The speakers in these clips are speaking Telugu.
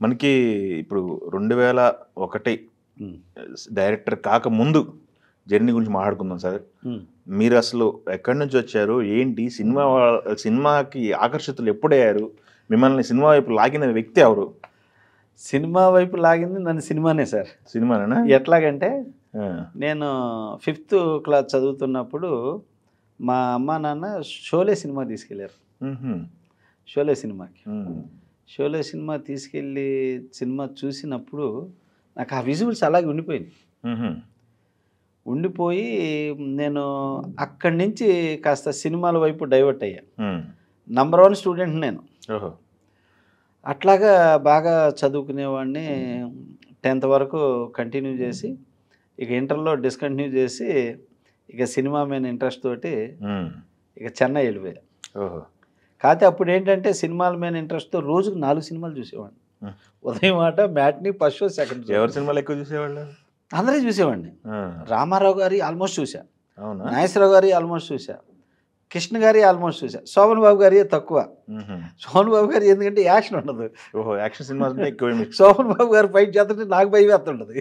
మనకి ఇప్పుడు 2001 హ్మ్. డైరెక్టర్ కాకముందు జర్నీ గురించి మాట్లాడుకుందాం సార్. హ్మ్. మీరు అసలు ఎక్కడి నుంచి వచ్చారు? ఏంటి? సినిమాకి ఆకర్షితులు ఎప్పుడయ్యారు? మిమ్మల్ని సినిమా వైపు లాగిన వ్యక్తి ఎవరు? సినిమా వైపు లాగింది నన్ను సినిమానే సార్. సినిమానేనా? ఎట్లాగంటే ఆ! నేను 5th క్లాస్ చదువుతున్నప్పుడు మా అమ్మ, నాన్న షోలే సినిమా తీసుకెళ్లారు. హుహు. షోలే సినిమాకి. హ్మ్. షోలే సినిమా తీసుకెళ్ళి సినిమా చూసినప్పుడు నాకు ఆ విజువల్స్ అలాగే ఉండిపోయింది. హుహు. ఉండిపోయి నేను అక్కడి నుంచి కాస్త సినిమాల వైపు డైవర్ట్ అయ్యా. హ్మ్. నంబర్ 1 స్టూడెంట్ నేను. ఓహో! అట్లాగా బాగా చదువుకునేవాడిని. 10th వరకు కంటిన్యూ చేసి, ఇక ఇంటర్‌లో డిస్కంటిన్యూ చేసి, ఇక సినిమా మీద ఇంట్రెస్ట్ తోటి హ్మ్. ఇక చెన్నై వెళ్ళిపోయా. ఓహో! కాకపోతే అప్పుడేంటంటే సినిమాల మీద ఇంట్రెస్ట్‌తో రోజుకి 4 సినిమాలు చూసేవాడిని. హ్మ్. ఉదయం ఆట, matinee, first show, second show. ఎవరి సినిమాలు ఎక్కువ చూసేవాళ్ళు? అందరివి చూసేవాడిని. ఆ! రామారావు గారి ఆల్మోస్ట్ చూసా. అవునా? నాగేశ్వరరావు గారి ఆల్మోస్ట్ చూసా. కృష్ణ గారి ఆల్మోస్ట్ చూసా. శోభన్ బాబు గారియి తక్కువ. హుహు. శోభన్ బాబు గారి ఎందుకంటే యాక్షన్ ఉండదు. ఓహో! యాక్షన్ సినిమాస్ అంటే ఎక్కువ మీకు. శోభన్ బాబు గారు ఫైట్ చేస్తుంటే నాకు భయమేస్తుంటది.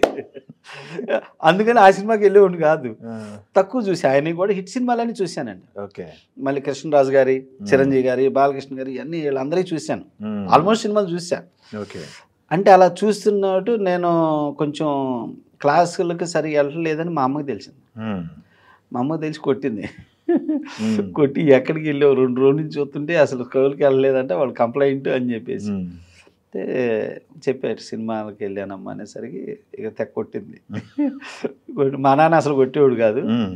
అందుకని ఆ సినిమాకి వెళ్ళేవాడిని కాదు. ఆ! తక్కువ చూసా. ఆయనవి కూడా హిట్ సినిమాలన్నీ చూశానండి. ఓకే. మళ్ళీ కృష్ణరాజు గారి, చిరంజీవి గారి, బాలకృష్ణ గారి ఇవన్నీ వీళ్ళందరివి చూశాను. హ్మ్. ఆల్మోస్ట్ సినిమాలు చూసా. ఓకే. అంటే అలా చూస్తున్నట్టు నేను కొంచెం క్లాసులకి సరిగ్గా వెళ్ళలేదని మా అమ్మకి తెలిసింది. హ్మ్. మా అమ్మకి తెలిసి కొట్టింది. హ్మ్. కొట్టి ఎక్కడికి వెళ్ళావు 2 రోజుల నుంచి చూస్తుంటే అసలు స్కూల్కి వెళ్ళలేదంటే వాళ్ళు కంప్లైంట్ అని చెప్పేసి. హ్మ్. అంటే చెప్పారు సినిమాలకి వెళ్ళానమ్మా అనేసరికి ఇక తెగ కొట్టింది. మా నాన్న అసలు కొట్టేవాడు కాదు. హ్మ్.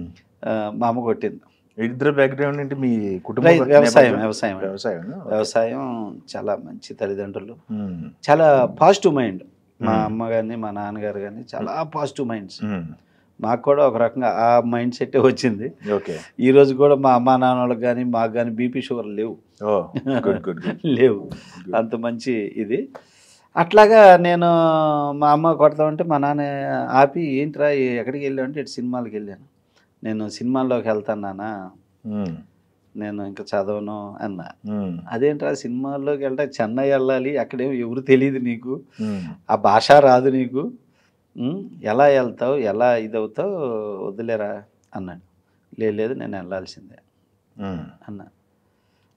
మా అమ్మ కొట్టింది. ఇద్దరు బ్యాక్‌గ్రౌండ్ ఏంటి? మీ కుటుంబ వ్యవసాయం. వ్యవసాయమేనా? వ్యవసాయం చాలా మంచి తల్లిదండ్రులు. హ్మ్. చాలా పాజిటివ్ మైండ్. మా అమ్మ గాని, మా నాన్నగారు గాని చాలా పాజిటివ్ మైండ్స్. హ్మ్. మాకు కూడా ఒక రకంగా ఆ మైండ్ సెట్టే వచ్చింది. ఓకే. ఈరోజు కూడా మా అమ్మా నాన్నోళ్ళకి కానీ మాకు కానీ బీపీ షుగర్ లేవు. ఓహ్! గుడ్. గుడ్. గుడ్. లేవు. అంత మంచి ఇది. అట్లాగా నేను మా అమ్మ కొడతామంటే మా నాన్న ఆపి ఏంట్రా ఎక్కడికి వెళ్ళావు అంటే ఇటు సినిమాలకి వెళ్ళాను. నేను సినిమాల్లోకి వెళ్తాను నాన్న. హ్మ్. నేను ఇంకా చదవను అన్నా. హ్మ్. అదేంట్రా సినిమాల్లోకి వెళ్తే చెన్నై వెళ్ళాలి అక్కడేమో ఎవరు తెలియదు నీకు. హ్మ్. ఆ భాష రాదు నీకు. ఎలా వెళ్తావు ఎలా ఇదవుతావు వద్దులేరా అన్నాడు. లేదు నేను వెళ్ళాల్సిందే హ్మ్. అన్నా.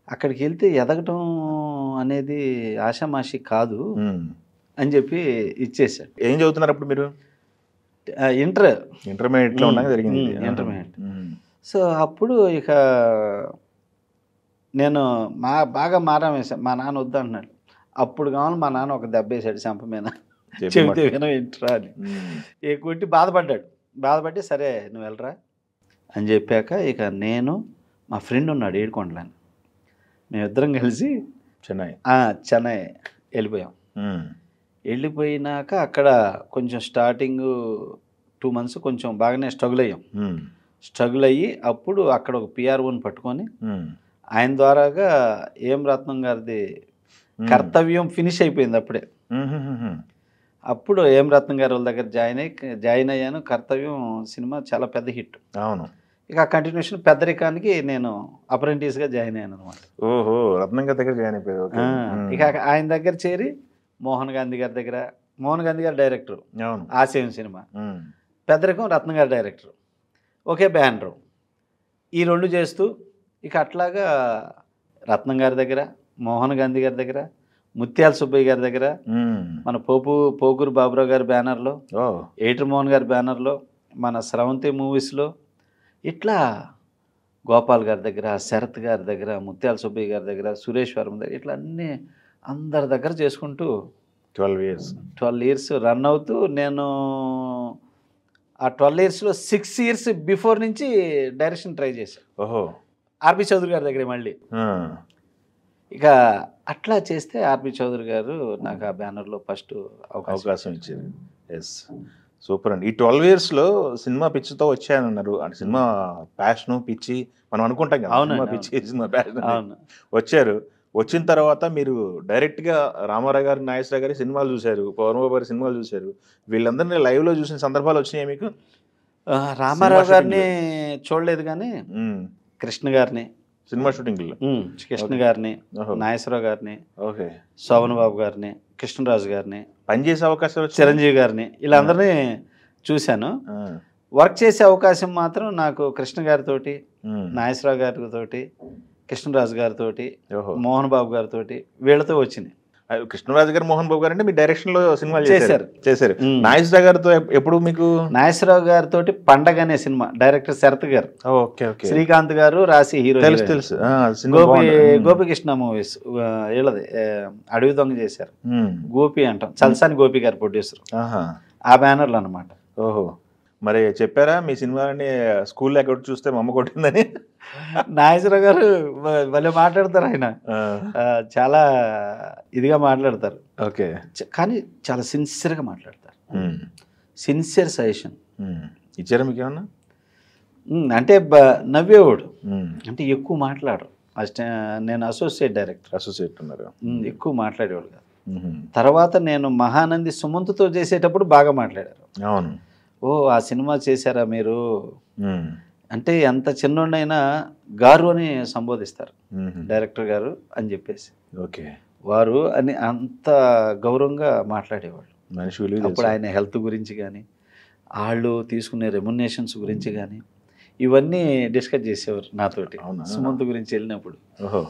అక్కడికి వెళ్తే ఎదగటం అనేది ఆషామాషి కాదు హ్మ్. అని చెప్పి ఇచ్చేసాడు. ఏం చదువుతున్నారు అప్పుడు మీరు? ఇంటర్. ఇంటర్మీడియేట్‌లో ఉండగా జరిగింది ఇది. ఆహా! ఇంటర్మీడియట్. హ్మ్. సో అప్పుడు ఇక నేను బాగా మారం వేశాను. మా నాన్న వద్దంటున్నాడు. అప్పుడు కావాలి మా నాన్న ఒక దెబ్బేసాడు చెంప మీద. చెబితే వినవు ఏంట్రా అని. హ్మ్. కొట్టి బాధపడ్డాడు. బాధపడి సరే నువ్వు వెళ్ళరా అని చెప్పాక ఇక నేను మా ఫ్రెండ్ ఉన్నాడు ఏడుకొండలని. మేమిద్దరం కలిసి చెన్నై. చెన్నై వెళ్ళిపోయాం. హ్మ్. వెళ్ళిపోయినాక అక్కడ కొంచెం స్టార్టింగు 2 months కొంచెం బాగానే స్ట్రగుల్ అయ్యాం. హ్మ్. స్ట్రగుల్ అయ్యి అప్పుడు అక్కడ ఒక పిఆర్ఓని పట్టుకొని హ్మ్. ఆయన ద్వారాగా ఏం రత్నం గారిది కర్తవ్యం ఫినిష్ అయిపోయింది అప్పుడే. హుహుహుహు. అప్పుడు ఏం రత్నం గారి వాళ్ళ దగ్గర జాయిన్ అయ్యాను. కర్తవ్యం సినిమా చాలా పెద్ద హిట్. అవును. ఇక ఆ కంటిన్యూషన్ పెద్దరికానికి నేను అప్రెంటిస్‌గా జాయిన్ అయ్యాను అనమాట. ఓహో! రత్నం గారి దగ్గర జాయిన్ అయిపోయారు. ఓకే. ఇక ఆయన దగ్గర చేరి మోహన్ గాంధీ గారి దగ్గర మోహన్ గాంధీ గారు డైరెక్టర్. అవును. ఆశయం సినిమా. హ్మ్. పెద్దరికం రత్నం గారు డైరెక్టర్. ఒకే బ్యానరు. ఈ 2 చేస్తూ ఇక అట్లాగా రత్నం గారి దగ్గర, మోహన్ గాంధీ గారి దగ్గర, ముత్యాల సుబ్బయ్య గారి దగ్గర, హ్మ్. మన పోకూరు బాబురావు గారి బ్యానర్‌లో, ఓహ్! ఏటర్ మోహన్ గారి బ్యానర్‌లో, మన స్రవంతి మూవీస్‌లో ఇట్లా గోపాల్ గారి దగ్గర, శరత్ గారి దగ్గర, ముత్యాల సుబ్బయ్య గారి దగ్గర, సురేష్ వర్మ దగ్గర ఇట్లా అన్నీ అందరి దగ్గర చేసుకుంటూ 12 ఇయర్స్. 12 ఇయర్స్ రన్ అవుతూ నేను ఆ 12 ఇయర్స్‌లో 6 ఇయర్స్ బిఫోర్ నుంచి డైరెక్షన్ ట్రై చేశాను. ఓహో! ఆర్‌బి చౌదరి గారి దగ్గరే మళ్ళీ. ఆ! ఇక అట్లా చేస్తే ఆర్‌బి చౌదరి గారు నాకు ఆ బ్యానర్‌లో ఫస్ట్ అవకాశం ఇచ్చారు. యెస్. సూపర్ అండి. ఈ 12 ఇయర్స్‌లో సినిమా పిచ్చితో వచ్చానన్నారు. అంటే సినిమా ప్యాషను, పిచ్చి మనం అనుకుంటాం కదా! సినిమా అవునండి. పిచ్చి, సినిమా ప్యాషన్ అని. అవును. వచ్చారు. వచ్చిన తర్వాత మీరు డైరెక్ట్‌గా రామారావు గారి, నాగేశ్వరరావు గారి సినిమాలు చూసారు. పవన్ బాబు గారి సినిమాలు చూసారు. వీళ్ళందరిని లైవ్‌లో చూసిన సందర్భాలు వచ్చినాయా మీకు? రామారావు గారిని చూడలేదు కానీ హ్మ్. కృష్ణ గారిని, సినిమా షూటింగ్‌లో. కృష్ణ గారిని, ఓహో! నాగేశ్వరరావు గారిని, ఓకే. శోభన్ బాబు గారిని కృష్ణరాజు గారిని, పనిచేసే అవకాశం వచ్చిందా? చిరంజీవి గారిని, వీళ్ళందరినీ చూశాను. ఆ, వర్క్ చేసే అవకాశం మాత్రం నాకు కృష్ణ గారితోటి, ఉమ్, నాగేశ్వరరావు గారితోటి, కృష్ణరాజు గారితోటి, ఓహో. మోహన్ బాబు గారితోటి, వీళ్ళతో వచ్చినాయి. కృష్ణరాజు గారు, మోహన్ బాబు గారు అంటే మీ డైరెక్షన్ లో సినిమాలు చేశారు. చేశారు. ఉమ్. నాగేశ్వరరావు గారితో ఎప్పుడు మీకు? నాగేశ్వరరావు గారితో పండగ అనే సినిమా, డైరెక్టర్ శరత్ గారు, ఓకే ఓకే, శ్రీకాంత్ గారు రాసి హీరో, తెలుసు తెలుసు. ఆ, సినిమా బాగుంది. గోపికృష్ణ మూవీస్ వీళ్ళది అడవి దొంగ చేశారు. ఉమ్, గోపి అంటాం, చల్సాని గోపి గారు ప్రొడ్యూసర్, ఆహా. ఆ బ్యానర్లు అనమాట. ఓహో. మరి చెప్పారా మీ సినిమాని స్కూల్లో ఎక్కడ చూస్తే మా అమ్మ కొట్టిందని? నాగేశ్వరరావు గారు భలే మాట్లాడతారు ఆయన, ఆ, చాలా ఇదిగా మాట్లాడతారు. ఓకే. కానీ చాలా సిన్సియర్గా మాట్లాడతారు. ఉమ్, సిన్సియర్ సజెషన్. ఉమ్. ఇచ్చారా మీకు ఏమన్నా? అంటే నవ్వేవాడు, ఉమ్, అంటే ఎక్కువ మాట్లాడరు. నేను అసోసియేట్ డైరెక్టర్, అసోసియేట్ ఉన్నారు. ఎక్కువ మాట్లాడేవాడు కాదు. ఉహుం. తర్వాత నేను మహానంది సుమంత్తో చేసేటప్పుడు బాగా మాట్లాడారు. అవును. ఓ ఆ సినిమా చేశారా మీరు ఉమ్, అంటే, ఎంత చిన్నోడైనా గారు అని సంబోధిస్తారు, ఉహుం. డైరెక్టర్ గారు అని చెప్పేసి, ఓకే. వారు అని అంత గౌరవంగా మాట్లాడేవాళ్ళు. మనిషి విలువ అప్పుడు తెలుసు. ఆయన హెల్త్ గురించి కానీ, వాళ్ళు తీసుకునే రెమ్యునేషన్స్ గురించి కానీ, ఇవన్నీ డిస్కస్ చేసేవారు నాతోటి. అవునా? సుమంత్ గురించి వెళ్ళినప్పుడు. ఓహో.